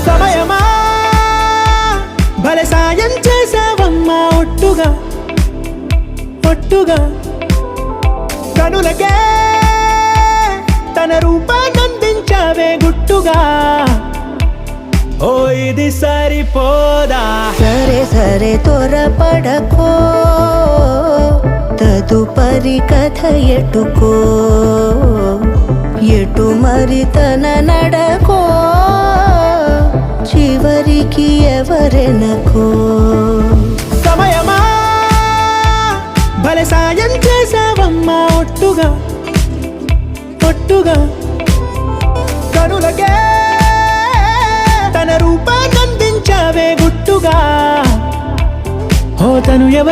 సమయమా భలే సాయం చేసావమ్మా ఒట్టుగా ఒట్టుగా కనులకే తన రూపాన్నందించావే గుట్టుగా ఓ ఇది సరిపోదా సరే సరే త్వరపడకో తదుపరి కథ ఎటుకో ఎటు మరి తన నడకో చివరికి ఎవరెనకో సమయమా భలే సాయం చేసావమ్మా ఒట్టుగా ఒట్టుగా కనులకే తన రూపాన్నందించావే గుట్టుగా ఓ తను